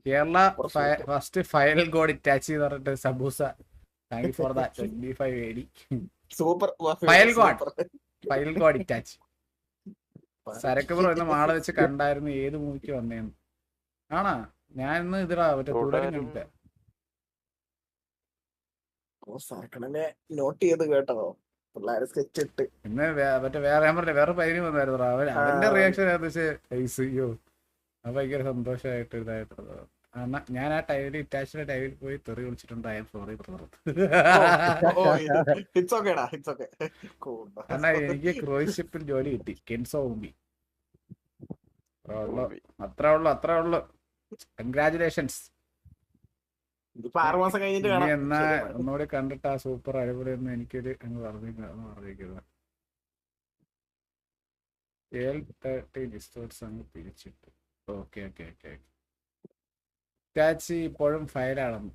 Kerala first final god ഇറ്റാച്ച് എന്ന് പറഞ്ഞിട്ട് സബൂസ. Thank you for the 25 AD. Super final god ഇറ്റാച്ച്. സരക്ക് ബ്രോ ഇന്ന് മാള വെച്ച് കണ്ടായിരുന്നു, ഏത് മൂവിക്ക് വന്നേന്ന്? ആണാ? ഞാൻ ഇന്ന് ഇതിടാ മറ്റേ തുടരും കണ്ടില്ല. നോട്ട് ചെയ്ത് കേട്ടോ പിള്ളേരെ സ്കെച്ച് ഇട്ട്. ഇന്ന് മറ്റേ വേറെ ഞാൻ പറഞ്ഞ വേറെ പയ്യന് വന്നായിരുന്നു. അവന്റെ റിയാക്ഷൻ അയ്യോ അത് ഭയങ്കര സന്തോഷമായിട്ട് ഇതായിട്ട്. ഞാൻ ആ ടൈമിൽ ഇറ്റാച്ചിന്റെ ടൈമിൽ പോയി തെറി വിളിച്ചിട്ടുണ്ട്. I am sorry brother. കാരണം എനിക്ക് ക്രൂയിസ് ഷിപ്പിൽ ജോലി കിട്ടി, കെൻസോ മുമ്പി. അത്രേ ഉള്ളു. കൺഗ്രാചുലേഷൻസ്. എന്നാ ഒന്നുകൂടി കണ്ടിട്ട് ആ സൂപ്പർ അടിപൊളിയെന്ന് എനിക്കൊരു അങ്ങ് പറഞ്ഞിരിക്കുന്നത്. 7:30 ഡിസ്റ്റോർട്സ് അങ്ങ് പിരിച്ചിട്ടു. ഓക്കെ. ടാച്ചി ഇപ്പോഴും ഫയലാണെന്ന്.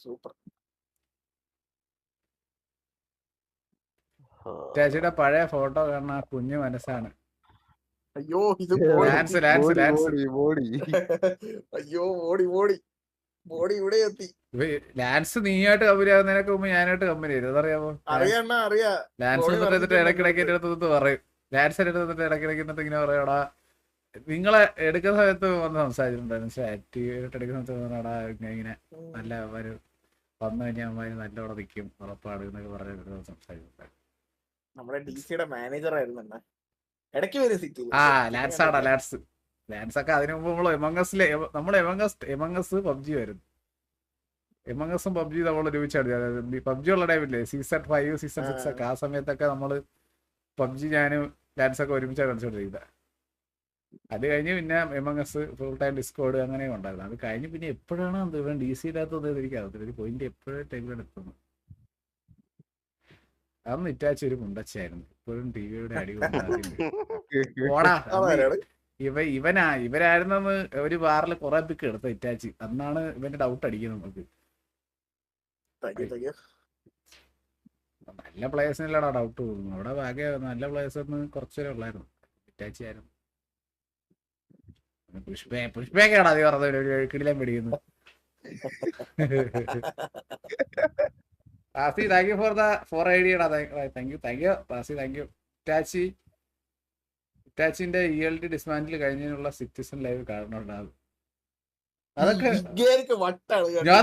സൂപ്പർ. ടാച്ചിയുടെ പഴയ ഫോട്ടോ കാണുന്ന ആ കുഞ്ഞു മനസ്സാണ്. അയ്യോ ഇത് അയ്യോ ബോഡി ഇവിടെ എത്തി. ലാൻസ് നീയായിട്ട് കമ്പനി ആവുന്നതിനൊക്കെ മുമ്പ് ഞാനായിട്ട് കമ്പനി ആയിരുന്നു, അതറിയാമോ? ലാൻസ് എന്നിട്ട് ഇടയ്ക്കിടയ്ക്ക് എന്റെ അടുത്ത് പറയും, ലാൻസ് എടുത്തിട്ട് ഇടയ്ക്കിടയ്ക്ക് എന്നിട്ട് ഇങ്ങനെ പറയടാ, നിങ്ങളെ എടുക്കുന്ന സമയത്ത് വന്ന് സംസാരിച്ചിട്ടുണ്ടായിരുന്നു. ആക്റ്റീവായിട്ട് എടുക്കുന്ന സമയത്ത് പറഞ്ഞാടാ ഇങ്ങനെ നല്ല ഒരു വന്നു കഴിഞ്ഞാൽ അമ്മ നല്ലോണം നിൽക്കും ഉറപ്പാട് എന്നൊക്കെ പറഞ്ഞിട്ട് സംസാരിച്ചിട്ടുണ്ടായിരുന്നു. നമ്മുടെ ഡിസിയുടെ മാനേജർ ആയിരുന്നു. ലാൻസ് ഒക്കെ അതിനു മുമ്പ് നമ്മള് എമംഗസ് പബ്ജി വരുന്നു. എമംഗസും പബ്ജി നമ്മൾ ഒരുമിച്ചാണ്. പബ്ജി ഉള്ള ടൈമില്ലേ സീസൺ 5 സീസൺ 6 ഒക്കെ, ആ സമയത്തൊക്കെ നമ്മള് പബ്ജി ഞാനും ലാൻസ് ഒക്കെ ഒരുമിച്ചാണ് കളിച്ചോണ്ടിരിക്കുന്നത്. അത് കഴിഞ്ഞ് പിന്നെ എമംഗസ് ഫുൾ ടൈം ഡിസ്കോഡ് അങ്ങനെ ഉണ്ടായിരുന്നു. അത് കഴിഞ്ഞ് പിന്നെ എപ്പോഴാണ് ഇവൻ DC ഇല്ലാത്തത് എനിക്കറിയത്തില്ല. ഒരു പോയിന്റ് എപ്പോഴും ടൈമിലാണ് എത്തുന്നത്. അന്ന് ഇറ്റാച്ച് ഒരു മുണ്ടച്ചായിരുന്നു. ഇപ്പോഴും ടിവിയുടെ അടി ഓടാ. ഇവരായിരുന്നെന്ന് ഒരു ബാറിൽ കുറെ പിക്ക് എടുത്ത ഇറ്റാച്ച്. അന്നാണ് ഇവന്റെ ഡൗട്ട് അടിക്കുന്നത് നമുക്ക്. നല്ല പ്ലേയേഴ്സിനല്ലാടാ ഡൗട്ട് തോന്നുന്നു. അവിടെ ഭാഗ്യ നല്ല പ്ലേയേഴ്സ് ഒന്നും കുറച്ചേ ഉള്ളായിരുന്നു. ഇറ്റാച്ച് ആയിരുന്നു. പുഷ്പയൊക്കെയാണ് അത് പറഞ്ഞ കിടിലം പിടിക്കുന്നു. Razi thank you for the 4 ID. Thank you Razi, thank you. ഇറ്റാച്ചിന്റെ ELD ഡിസ്മാൻഡിൽ കഴിഞ്ഞതിനുള്ള സിറ്റിസൺ ലൈവ് കാണുന്നുണ്ടാകും. അതൊക്കെ ഞാൻ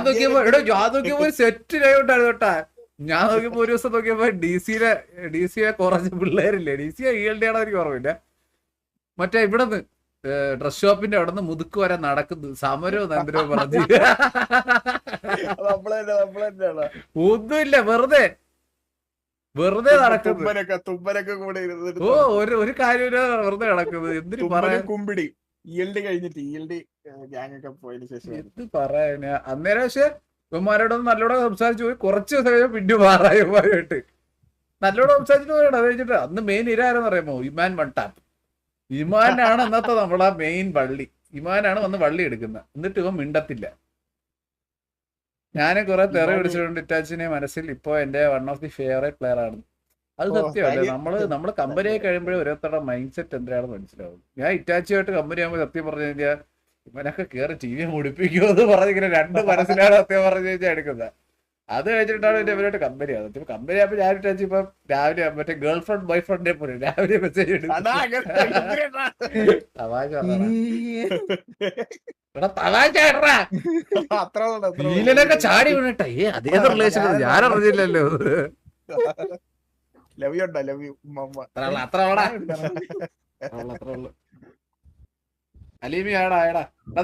നോക്കിയപ്പോ സെറ്റ് ലൈവ് ഉണ്ടായിരുന്നു കേട്ടാ. ഞാൻ നോക്കിയപ്പോ ഒരു ദിവസം നോക്കിയപ്പോ DCയിലെ കുറച്ച് പിള്ളേരില്ലേ, DC ELD ആണോ എനിക്ക് ഓർമ്മയില്ല, മറ്റേ ഇവിടെന്ന് ഡ്രസ് ഷോപ്പിന്റെ അവിടെ നിന്ന് മുതുക്ക് വരെ നടക്കുന്നു. സമരവും നന്ദരവും പറഞ്ഞു ഒന്നുമില്ല, വെറുതെ നടക്കുന്നു. ഓ ഒരു കാര്യമില്ല, വെറുതെ നടക്കുന്നത്. എന്തിനു പറയാൻ കുമ്പിടി എന്ത് പറയാനാ അന്നേരം. പക്ഷെ ഇവന്മാരോടൊന്നും നല്ലോണം സംസാരിച്ചു പോയി. കുറച്ച് ദിവസം കഴിഞ്ഞാൽ പിന്നെ മാറായമായിട്ട് നല്ലോണം സംസാരിച്ചിട്ട് പോയാണ്. അത് കഴിഞ്ഞിട്ട് അന്ന് മെയിൻ ഇരാരെന്ന് പറയുമോ, ഇമാൻ വട്ടാപ്പ്. ഇമാനാണ് അന്നത്തെ നമ്മളാ മെയിൻ വള്ളി. ഇമാനാണ് വന്ന് വള്ളി എടുക്കുന്നത്. എന്നിട്ട് ഇവൻ മിണ്ടത്തില്ല. ഞാൻ കുറെ തെറി പിടിച്ചിട്ടുണ്ട് ഇറ്റാച്ചിനെ മനസ്സിൽ. ഇപ്പൊ എന്റെ one of the favourite player ആണ്. അത് സത്യമല്ലേ? നമ്മള് കമ്പനിയായി കഴിയുമ്പോഴേ ഓരോരുത്തരുടെ മൈൻഡ് സെറ്റ് എന്തിനാണെന്ന് മനസ്സിലാവും. ഞാൻ ഇറ്റാച്ചിയായിട്ട് കമ്പനി ആകുമ്പോൾ സത്യം പറഞ്ഞു കഴിഞ്ഞാൽ ഇവനൊക്കെ കയറി TV മുടിപ്പിക്കുമോ എന്ന് പറഞ്ഞിങ്ങനെ രണ്ട് മനസ്സിലാണ് സത്യം പറഞ്ഞു കഴിഞ്ഞാൽ എടുക്കുന്നത്. അത് കഴിഞ്ഞിട്ടാണ് എന്റെ ഇവരായിട്ട് കമ്പനി ആകുന്നത്. കമ്പനി ആകുമ്പോൾ ഞാൻ ഇറ്റാച്ചി ഇപ്പം രാവിലെ മറ്റേ ഗേൾ ഫ്രണ്ട് ബോയ് ഫ്രണ്ടിനെ പോലെ രാവിലെ മെസ്സേജ് ഇടും. വീലിനൊക്കെ ചാടി വീണിട്ടെ അതേ റിലേഷൻ ഞാൻ അറിഞ്ഞില്ലല്ലോ. അലീമി ആടാ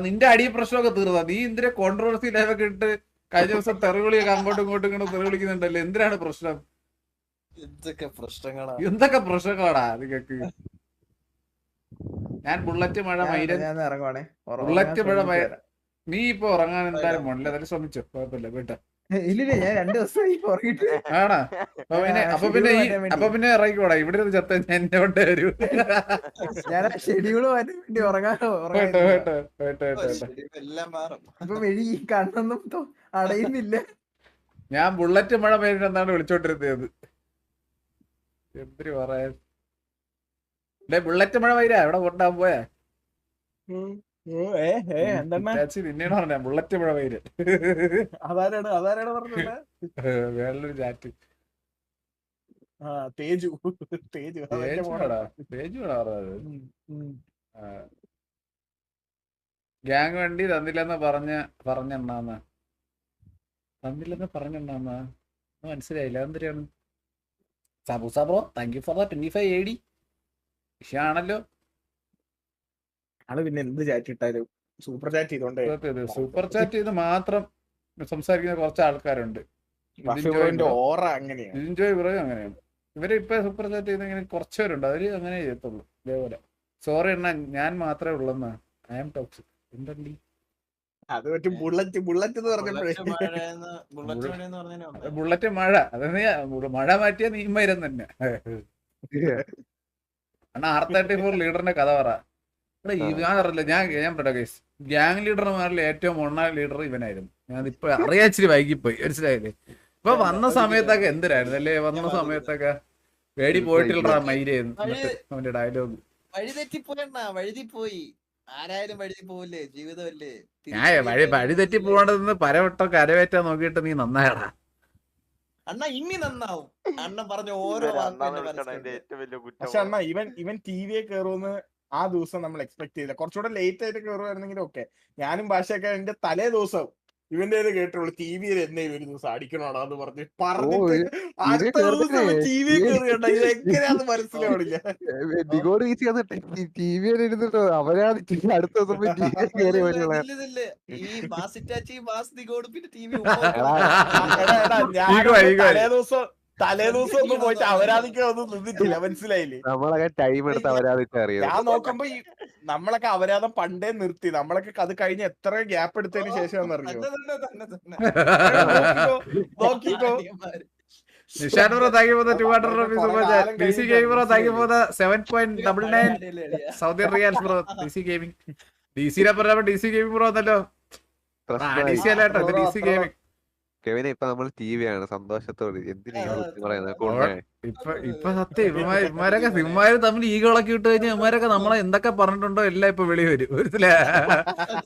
നിന്റെ അടി പ്രശ്നമൊക്കെ തീർന്നാ? നീ എന്തിനാ കോൺട്രവേഴ്സി ലൈവൊക്കെ ഇട്ട് കഴിഞ്ഞ ദിവസം തെറിവിളിയൊക്കെ അങ്ങോട്ടും ഇങ്ങോട്ടും ഇങ്ങനെ തെറിവിളിക്കുന്നുണ്ടല്ലോ? എന്തിനാണ് പ്രശ്നം? എന്തൊക്കെ പ്രശ്നങ്ങളാടാ നിങ്ങൾക്ക്? ഞാൻ ബുള്ളറ്റ് മഴ മൈരൻ നീ ഇപ്പൊ ഉറങ്ങാൻ എന്തായാലും പോണില്ല. അതൊരു ശ്രമിച്ചോ, കുഴപ്പമില്ല കേട്ടോ. ഇല്ലില്ല, ഞാൻ 2 ദിവസമായി ഉറങ്ങിട്ട്. ആണാ? അപ്പൊ പിന്നെ ഇറങ്ങിക്കോടാ. ഇവിടെ ഒരു ചത്ത എന്നെ കൊണ്ട് വരൂ. ഞാൻ ഷെഡ്യൂള് മാറ്റാൻ വേണ്ടി അപ്പൊ മെഴി കണ്ണൊന്നും അടയുന്നില്ല. ഞാൻ ബുള്ളറ്റ് മഴ മൈരൻ എന്നാണ് വിളിച്ചോണ്ടിരുന്നത്. എന്തിനു പറയാൻ? ബുള്ളറ്റ് മഴ മൈര എവിടെ കൊണ്ടാൻ പോയാ? എന്താണ് ഇറ്റാച്ചി നിന്നെയാണ് പറഞ്ഞ ബുള്ളറ്റ് പുഴ പേര് അതാരാണ് പറഞ്ഞത്? വേറൊരു ചാറ്റ് തേജു തേജു അതെന്റെ തേജുവാടാ മോനാ. തേജുവാടാ പറഞ്ഞത് ഉം, ഉം. ഗ്യാങ് വണ്ടി തന്നില്ലെന്ന് പറഞ്ഞെണ്ണാന്ന് തന്നില്ലെന്ന് പറഞ്ഞെണ്ണാന്ന് മനസ്സിലായില്ല എന്തിനാണ് സബൂസ bro thank you for 25 AD വിഷയമാണല്ലോ. ആള് പിന്നെ എന്ത് ചാറ്റ് ഇട്ടാലും സൂപ്പർ ചാറ്റ് ചെയ്തോണ്ടേ സൂപ്പർ ചാറ്റ് ചെയ്ത് മാത്രം സംസാരിക്കുന്ന കുറച്ച് ആൾക്കാരുണ്ട്. ഓറ അങ്ങനെയാണ്. എൻജോയ് ബ്രോ അങ്ങനെയാണ്. ഇവര് ഇപ്പൊ സൂപ്പർ ചാറ്റ് ചെയ്ത് ഇങ്ങനെ കുറച്ചുപേരുണ്ട്, അവര് അങ്ങനെ ചെയ്യത്തുള്ളൂ ഇതേപോലെ. സോറി എണ്ണ ഞാൻ മാത്രമേ ഉള്ളെന്നാ, ഐ ആം ടോക്സിക്. എന്തല്ലേ അത് പറ്റി ബുള്ളറ്റ് എന്ന് പറഞ്ഞപ്പോഴേ ബുള്ളറ്റ് മഴ അത് മഴ മാറ്റിയ നീമരം തന്നെ. അണ്ണാ R34 ലീഡറിന്റെ കഥ പറ. ഞാൻ അറിയില്ല, ഞാൻ പറയാം ഗൈസ്, ഗ്യാങ് ലീഡർമാരിൽ ഏറ്റവും ഒന്നാം ലീഡർ ഇവനായിരുന്നു. ഞാൻ ഇപ്പൊ അറിയാച്ചിരി വൈകിപ്പോയി, മനസ്സിലായില്ലേ? ഇപ്പൊ വന്ന സമയത്തൊക്കെ എന്തിനായിരുന്നു അല്ലേ? വന്ന സമയത്തൊക്കെ വേടി പോയിട്ടില്ല മൈരായിരുന്നു അവന്റെ ഡയലോഗ്. വഴുതിപ്പോയി ആരായാലും വഴുതി പോവില്ലേ, ജീവിതമല്ലേ. ഞാൻ വഴി തെറ്റി പോകേണ്ടതെന്ന് പരവട്ടം കരവേറ്റാൻ നോക്കിയിട്ട് നീ നന്നായടാ. അണ്ണ ഇനി നന്നാവും. അണ്ണൻ പറഞ്ഞ ഓരോ പക്ഷെ അണ്ണ ഇവൻ ടിവിയെ കയറുമെന്ന് ആ ദിവസം നമ്മൾ എക്സ്പെക്ട് ചെയ്തില്ല. കുറച്ചുകൂടെ ലേറ്റ് ആയിട്ട് കയറുമായിരുന്നെങ്കിലും ഓക്കെ. ഞാനും ഭാഷയൊക്കെ എന്റെ തലേ ദിവസം ഇവന്റെ കേട്ടുള്ളൂ ടി വിയിൽ എന്തെങ്കിലും ഒരു ദിവസം അടിക്കണോടാ എന്ന് പറഞ്ഞിട്ട് അടുത്ത ദിവസം ടി വി കയറിയണ്ട. ഇത് എങ്ങനെയാന്ന് മനസ്സിലാവണില്ല. അടുത്ത ഈ മാസിറ്റാച്ചി മാസ് നിഗോട് പിന്നെ ടി വി തലേ ദിവസം ഒന്നും പോയിട്ട് അവരാധിക്കൊന്നും നിന്നിട്ടില്ല, മനസ്സിലായില്ലേ? നമ്മളൊക്കെ ടൈം എടുത്ത് അവരാധിച്ച് അറിയാം. ഞാൻ നോക്കുമ്പോ നമ്മളൊക്കെ അവരാധം പണ്ടേ നിർത്തി. നമ്മളൊക്കെ അത് കഴിഞ്ഞ് എത്ര ഗ്യാപ്പ് എടുത്തതിന് ശേഷം അറിയോ? നോക്കിക്കോ. Nishan bro thank you for the 200 rupees super chat. DC Gaming bro thank you for the 7.99 Saudi riyals bro. DC gaming ഡിസിനെ പറഞ്ഞപ്പോ DC ഗെയിമിംഗ് ബ്രോ എന്നല്ലോ. DC അല്ല കേട്ടോ, ഇത് DC ഗെയിമിംഗ്. കെവിനെ ഇപ്പൊ നമ്മൾ ടിവിയാണ് സന്തോഷത്തോട് എന്തിനാ പറയുന്നത്? ഇപ്പൊ സത്യം ഇവന്മാരൊക്കെ സിമ്മാര് തമ്മിൽ ഈകളൊക്കെ ഇട്ട് കഴിഞ്ഞാൽ ഇവന്മാരൊക്കെ നമ്മളെ എന്തൊക്കെ പറഞ്ഞിട്ടുണ്ടോ എല്ലാം ഇപ്പൊ വെളി വരും.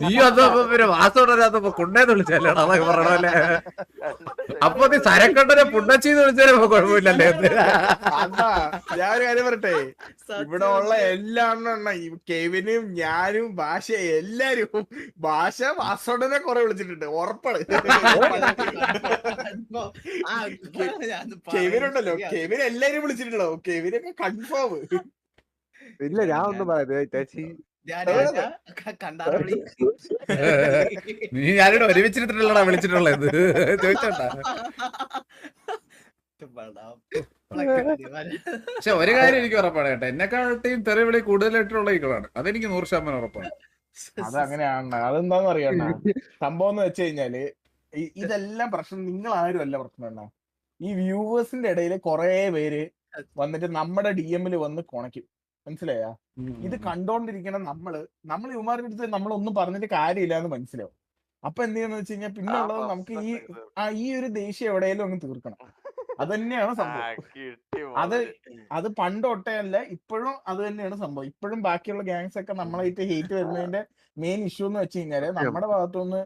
ഈ വന്നപ്പോ പിന്നെ വാസോടരാത്തപ്പോ കൊണ്ടേന്ന് വിളിച്ചല്ലേടാ അതൊക്കെ പറയണല്ലേ. അപ്പൊ നീ സരക്കണ്ടനെ പുണ്ണച്ചീന്ന് വിളിച്ചാലും കുഴപ്പമില്ലല്ലേ? ഞാനൊരു കാര്യം പറയട്ടെ, ഇവിടെ ഉള്ള എല്ലാം കെവിനും ഞാനും ഭാഷ എല്ലാരും ഭാഷ വാസോടനെ കുറെ വിളിച്ചിട്ടുണ്ട്, ഉറപ്പാണ്. കെവിനുണ്ടല്ലോ, കെവിൻ എല്ലാരും വിളിച്ചിട്ടുണ്ടോ? കെവിനൊക്കെ കൺഫേം. ഇല്ല ഞാൻ ഒന്നും പറയാം ചേച്ചി, നീ ഞാനിവിടെ ഒരുമിച്ചിട്ടുള്ളടാ വിളിച്ചിട്ടുള്ളത് ചോദിച്ചോണ്ടാ. പക്ഷെ ഒരു കാര്യം എനിക്ക് ഉറപ്പാണ് കേട്ടോ, എന്നെക്കാളത്തെയും തെറിവിളി കൂടുതലായിട്ടുള്ള ഈകളാണ്, അതെനിക്ക് 100% ഉറപ്പാണ്. അതങ്ങനെയാണ്. അതെന്താന്ന് അറിയണ്ട സംഭവം എന്ന് വെച്ച് കഴിഞ്ഞാല് ഇതെല്ലാം പ്രശ്നം നിങ്ങൾ ആരും അല്ല പ്രശ്നം എന്നാ, ഈ വ്യൂവേഴ്സിന്റെ ഇടയിൽ കുറെ പേര് വന്നിട്ട് നമ്മുടെ DM വന്ന് കൊണയ്ക്കും, മനസ്സിലായാ? ഇത് കണ്ടോണ്ടിരിക്കണം നമ്മള് ഇവന്മാരുടെ അടുത്ത് നമ്മളൊന്നും പറഞ്ഞിട്ട് കാര്യമില്ല എന്ന് മനസ്സിലാവും. അപ്പൊ എന്ത് ചെയ്യാന്ന് വെച്ച് കഴിഞ്ഞാൽ പിന്നെ ഉള്ളത് നമുക്ക് ഈ ഒരു ദേഷ്യം എവിടെയെങ്കിലും അങ്ങ് തീർക്കണം. അത് തന്നെയാണ് സംഭവം. അത് പണ്ടൊട്ടേ അല്ല, ഇപ്പോഴും അത് തന്നെയാണ് സംഭവം. ഇപ്പോഴും ബാക്കിയുള്ള ഗ്യാങ്സ് ഒക്കെ നമ്മളായിട്ട് ഹേറ്റ് വരുന്നതിന്റെ മെയിൻ ഇഷ്യൂ എന്ന് വെച്ച് കഴിഞ്ഞാല് നമ്മുടെ ഭാഗത്തുനിന്ന്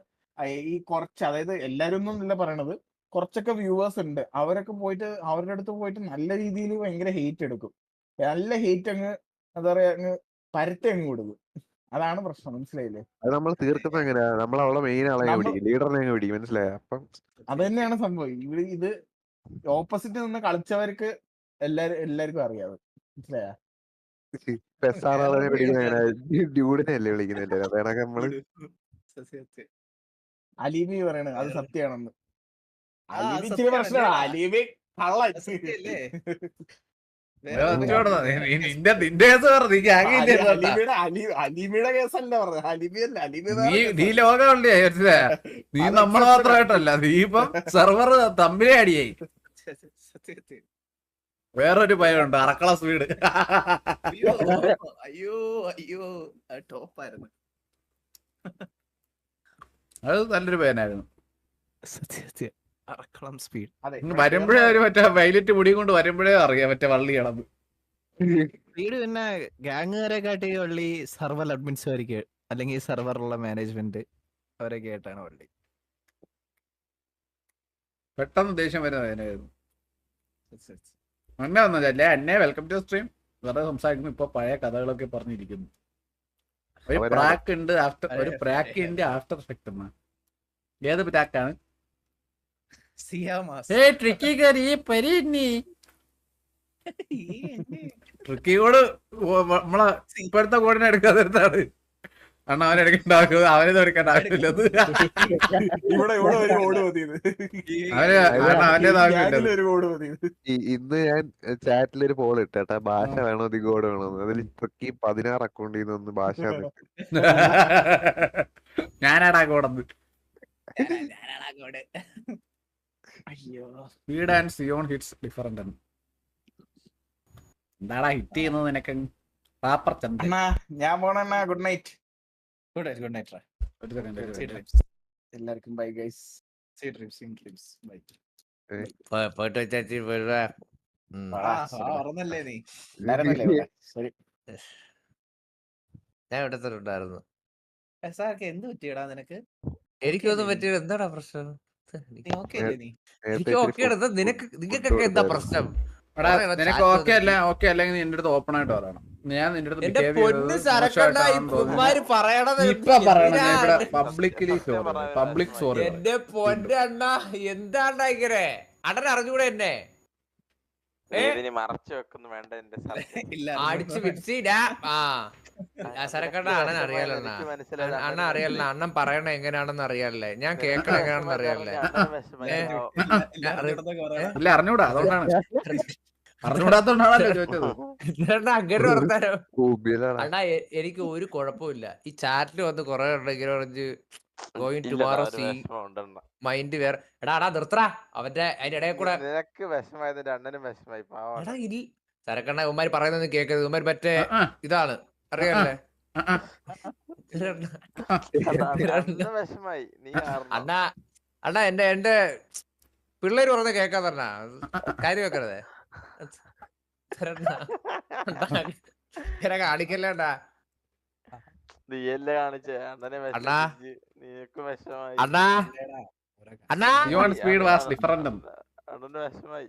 ഈ കുറച്ച്, അതായത് എല്ലാരും ഒന്നും പറയണത്, കുറച്ചൊക്കെ വ്യൂവേഴ്സ് ഉണ്ട്, അവരൊക്കെ പോയിട്ട് അവരുടെ അടുത്ത് പോയിട്ട് നല്ല രീതിയിൽ ഭയങ്കര ഹേറ്റ് എടുക്കും. നല്ല ഹേറ്റ് അങ്ങ് എന്താ പറയാ അങ്ങ് പരത്തി അങ്ങ് കൊടുക്കും. അതാണ് പ്രശ്നം, മനസ്സിലായില്ലേ? അത് നമ്മൾ തീർക്കുന്ന എങ്ങനെയാ? നമ്മളവിടെ മെയിൻ ആളെ പിടിക്കും, ലീഡറിനെ അങ്ങ് പിടിക്കും, മനസ്സിലായ? അപ്പം അത് തന്നെയാണ് സംഭവം. ഇത് ഓപ്പോസിറ്റ് നിന്ന് കളിച്ചവർക്ക് എല്ലാവർക്കും അറിയാം, മനസ്സിലായ? പെസാറെ പിടിക്കുന്ന ഡ്യൂഡിനെ അല്ലേ വിളിക്കുന്നില്ലേ? അതൊക്കെ നമ്മള് അലീബി പറയണത് അത് സത്യമാണെന്ന്. അലീബി ഇച്ചിരി പ്രശ്നമാണ്. അലീബി കള്ളൻ. അലീബിയുടെ കേസല്ല പറഞ്ഞത്, അലീബിയല്ല. നീ ലോകമല്ലേ, നീ നമ്മളെ മാത്രമായിട്ടല്ല, നീ ഇപ്പം സെർവർ തമ്മിലേ അടിയായി. വേറൊരു ഭയമുണ്ട്, അറക്കള സ്പീഡ്. അയ്യോ ടോപ്പായിരുന്നു. അത് നല്ലൊരു പയ്യനായിരുന്നു. അറക്കളം സ്പീഡ്. വരുമ്പോഴേ ഒരു മറ്റേ വൈലറ്റ് മുടി കൊണ്ട് വരുമ്പോഴേ അറിയാം മറ്റേ വള്ളി കിടന്ന്. സ്പീഡ് പിന്നെ ഗാങ്ങുകാരെ കാട്ടി വള്ളി സർവർ അഡ്മിൻസ് ആയിരിക്കും, അല്ലെങ്കിൽ സെർവറിലുള്ള മാനേജ്മെന്റ് അവരൊക്കെ ആയിട്ടാണ് വള്ളി. പെട്ടെന്ന് ദേഷ്യം വരുന്നത് അതിനായിരുന്നു. അന്നെ വന്നല്ലേ അന്നെ വെൽക്കം ടു സ്ട്രീം. വെറുതെ സംസാരിക്കുന്നു, ഇപ്പൊ പഴയ കഥകളൊക്കെ പറഞ്ഞിരിക്കുന്നു. ഒരു പ്രാക്ക് ഉണ്ട് ആഫ്റ്റർ, ഒരു പ്രാക്ക് ഉണ്ട് ആഫ്റ്റർ എഫക്ട് എന്നാ. ഏത് പ്രാക്കാണ്? ട്രിക്കിയോട് നമ്മളെ ഇപ്പോഴത്തെ കോഡിനെ എടുക്കാതിരുത്താണ്. അണ്ണ അവനെ എടുക്കണ്ടാക്കുക, അവനെ എടുക്കേണ്ട ആവശ്യമില്ലത്. ഇവിടെ ഒരു കോഡ് മതിയത്. അവന്റെ ആവശ്യമില്ലത്. ഒരു കോഡ് മതിയത്. ഇന്ന് ഞാൻ ചാറ്റിൽ ഒരു പോൾ ഇട്ടേട്ടാ, ഭാഷ വേണോ ദിഗോഡ് വേണോന്ന്. അതിൽ ട്രിക്കി 16 അക്കൗണ്ടിൽ നിന്ന് ഒന്ന് ഭാഷ ഞാനാടാ കോടന്ന്. അയ്യോ സ്പീഡ് ആൻഡ് സിയോൺ ഹിറ്റ്സ് ഡിഫറന്റ്. എന്താടാ ഹിറ്റ് ചെയ്യുന്നത് നിനക്ക്? പാപ്പർ ചന്ദ്രൻ. അണ്ണാ ഞാൻ പോണ good night. Good night good night. ഒരു സെക്കൻഡ്. എല്ലാവർക്കും bye guys. Sweet dreams bye. പോയിട്ട് വെച്ചാച്ചി പോയിട്ട് ഓർമ്മല്ലേ നീ? ശരി. ഞാൻ ഇവിടെ തന്നെ ഉണ്ടായിരുന്നു. സാർക്ക് എന്ത് പറ്റിയടാ നിനക്ക്? എനിക്കൊന്നും പറ്റിയത് എന്താടാ പ്രശ്നം? നീ ഓക്കെ അല്ലേ നീ? എനിക്ക് ഓക്കെ. നിങ്ങൾക്കൊക്കെ എന്താ പ്രശ്നം? എടാ നിനക്ക് ഓക്കെ അല്ല, ഓക്കെ അല്ലെങ്കിൽ എന്റെ അടുത്ത് ഓപ്പൺ ആയിട്ട് പറയണം. ഞാൻ നിന്റെ അടുത്ത് എന്റെ പൊന്ന് സരക്കണ്ട ഈ പുമാര് പറയണത് ഇപ്പൊ പറയണം. ഞാൻ ഇവിടെ പബ്ലിക്കലി പബ്ലിക് സോറി. എന്റെ പൊന്നെ അണ്ണ എന്താണ്ടാ ഇങ്ങനെ അടനെ അറിഞ്ഞൂടെ എന്നെ മറച്ചു വെക്കുന്നു വേണ്ട എന്റെ അടിച്ചു പിടിച്ചിടാ. സരക്കണ്ട അണ്ണൻ അറിയാലണ്ണ, അണ്ണ അറിയാലണ്ണ. അണ്ണൻ പറയണ എങ്ങനെയാണെന്ന് അറിയാലേ, ഞാൻ കേക്കണ എങ്ങനെയാണെന്ന് അറിയാലേ. ഇല്ല അറിഞ്ഞൂടാ, അതുകൊണ്ടാണ് അറിഞ്ഞൂടാത്തോണ്ടാണല്ലോ ചോദിച്ചത്. അങ്ങനെ പറഞ്ഞാലോ അണ്ണാ? എനിക്ക് ഒരു കുഴപ്പമില്ല. ഈ ചാറ്റിൽ വന്ന് കൊറേ ഇങ്ങനെ പറഞ്ഞ് ഗോയിങ് ടുമോറോ സീ മൈൻഡ് വേറെ. എടാ നിർത്തടാ അവന്റെ അതിന്റെ ഇടയിൽ കൂടെ. നിനക്ക് വിഷമായത് അണ്ണനും വിഷമായി. എടാ ഇല്ല സരക്കണ്ണ ഉമ്മാര് പറയുന്നത് കേക്കരുത്. ഉമ്മാര് മറ്റേ ഇതാണ് അറിയാലേ. വിഷമായി നീ അണ്ണാ അണ്ണാ എന്റെ പിള്ളേര് പറഞ്ഞ കേക്കാൻ പറഞ്ഞ കാര്യം വെക്കരുതേ. കാണിക്കല്ലേണ്ടാ നീയല്ലേ കാണിച്ചേ അണ്ണനെ അണ്ണാ. നിനക്ക് വിഷമായി. അണ്ണാ അണ്ണാ സ്പീഡ് വാസ് ഡിഫറന്റ്. അണ്ണന് വിഷമായി.